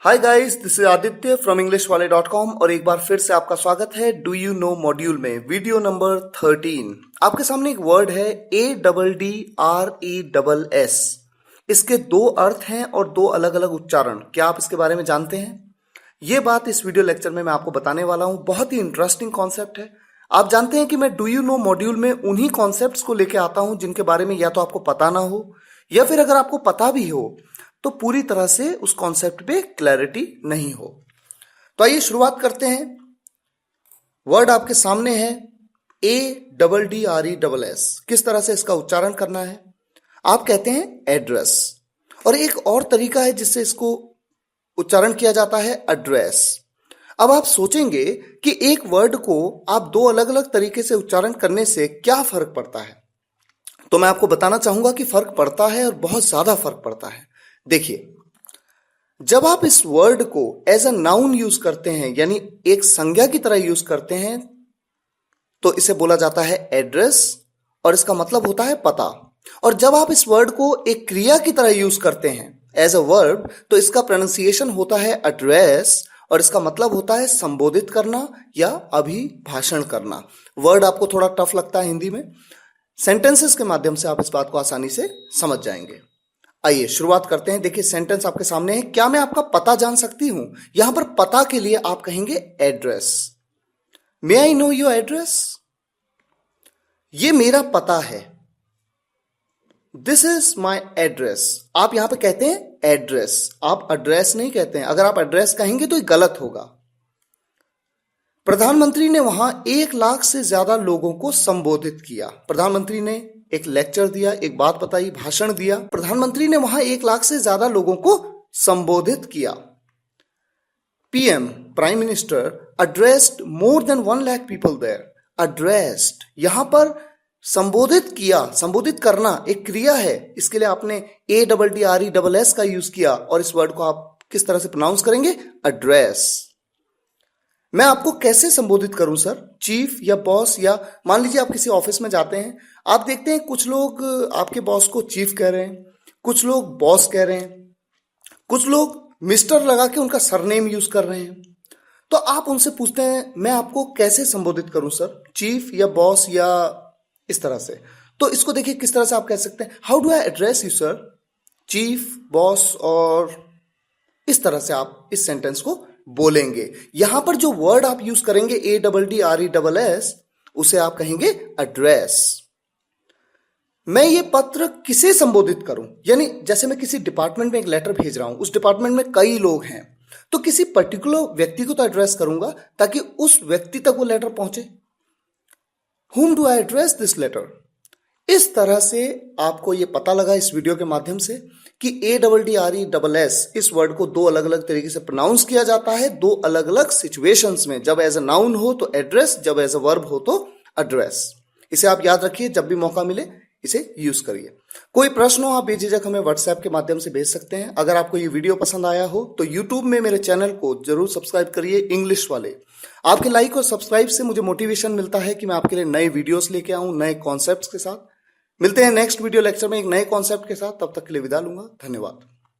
Hi guys, this is Aditya from englishwale.com और एक बार फिर से आपका स्वागत है डू यू नो मॉड्यूल में। Video number 13। आपके सामने एक वर्ड है ADDRESS। इसके दो अर्थ हैं और दो अलग अलग उच्चारण। क्या आप इसके बारे में जानते हैं? ये बात इस वीडियो लेक्चर में मैं आपको बताने वाला हूं। बहुत ही इंटरेस्टिंग कॉन्सेप्ट है। आप जानते हैं कि मैं डू यू नो मॉड्यूल में उन्हीं कॉन्सेप्ट्स को लेके आता हूं जिनके बारे में या तो आपको पता ना हो या फिर अगर आपको पता भी हो तो पूरी तरह से उस कॉन्सेप्ट पे क्लैरिटी नहीं हो। तो आइए शुरुआत करते हैं। वर्ड आपके सामने है ADDRESS। किस तरह से इसका उच्चारण करना है? आप कहते हैं एड्रेस, और एक और तरीका है जिससे इसको उच्चारण किया जाता है एड्रेस। अब आप सोचेंगे कि एक वर्ड को आप दो अलग अलग तरीके से उच्चारण करने से क्या फर्क पड़ता है, तो मैं आपको बताना चाहूंगा कि फर्क पड़ता है और बहुत ज्यादा फर्क पड़ता है। देखिए, जब आप इस वर्ड को एज अ नाउन यूज करते हैं, यानी एक संज्ञा की तरह यूज करते हैं, तो इसे बोला जाता है एड्रेस और इसका मतलब होता है पता। और जब आप इस वर्ड को एक क्रिया की तरह यूज करते हैं एज अ वर्ब, तो इसका प्रोनाउंसिएशन होता है एड्रेस और इसका मतलब होता है संबोधित करना या अभिभाषण करना। वर्ड आपको थोड़ा टफ लगता है हिंदी में, सेंटेंसेस के माध्यम से आप इस बात को आसानी से समझ जाएंगे। आइए शुरुआत करते हैं। देखिए, सेंटेंस आपके सामने है। क्या मैं आपका पता जान सकती हूं? यहां पर पता के लिए आप कहेंगे address. May I know your address? ये मेरा पता है। This is my address. आप यहां पे कहते हैं एड्रेस, आप एड्रेस नहीं कहते हैं। अगर आप एड्रेस कहेंगे तो ये गलत होगा। प्रधानमंत्री ने वहां 1 लाख से ज्यादा लोगों को संबोधित किया। प्रधानमंत्री ने एक लेक्चर दिया, एक बात बताई, भाषण दिया। प्रधानमंत्री ने वहां 1 लाख से ज्यादा लोगों को संबोधित किया। PM, prime minister, addressed more than 1 lakh people there. Addressed, यहां पर संबोधित किया, संबोधित करना एक क्रिया है। इसके लिए आपने ADDRESS का यूज किया और इस वर्ड को आप किस तरह से प्रोनाउंस करेंगे? एड्रेस। मैं आपको कैसे संबोधित करूं सर? चीफ या बॉस, या मान लीजिए आप किसी ऑफिस में जाते हैं, आप देखते हैं कुछ लोग आपके बॉस को चीफ कह रहे हैं, कुछ लोग बॉस कह रहे हैं, कुछ लोग मिस्टर लगा के उनका सरनेम यूज कर रहे हैं। तो आप उनसे पूछते हैं मैं आपको कैसे संबोधित करूं सर? चीफ या बॉस या इस तरह से। तो इसको देखिए किस तरह से आप कह सकते हैं, how do I address you sir? Chief, boss, और इस तरह से आप इस सेंटेंस को बोलेंगे। यहां पर जो वर्ड आप यूज करेंगे ADDRESS, उसे आप कहेंगे एड्रेस। मैं ये पत्र किसे संबोधित करूं? यानी जैसे मैं किसी डिपार्टमेंट में एक लेटर भेज रहा हूं, उस डिपार्टमेंट में कई लोग हैं, तो किसी पर्टिकुलर व्यक्ति को तो एड्रेस करूंगा ताकि उस व्यक्ति तक वो लेटर पहुंचे। Whom do I address this letter? इस तरह से आपको ये पता लगा इस वीडियो के माध्यम से कि ADDRESS इस वर्ड को दो अलग अलग तरीके से प्रोनाउंस किया जाता है, दो अलग अलग सिचुएशंस में। जब एज अ नाउन हो तो एड्रेस, जब एज अ वर्ब हो तो एड्रेस। इसे आप याद रखिए, जब भी मौका मिले इसे यूज करिए। कोई प्रश्न हो आप बेझिझक हमें व्हाट्सएप के माध्यम से भेज सकते हैं। अगर आपको ये वीडियो पसंद आया हो तो यूट्यूब में मेरे चैनल को जरूर सब्सक्राइब करिए, इंग्लिश वाले। आपके लाइक और सब्सक्राइब से मुझे मोटिवेशन मिलता है कि मैं आपके लिए नए वीडियोस लेके आऊं, नए कॉन्सेप्ट्स के साथ। मिलते हैं नेक्स्ट वीडियो लेक्चर में एक नए कॉन्सेप्ट के साथ। तब तक के लिए विदा लूंगा। धन्यवाद।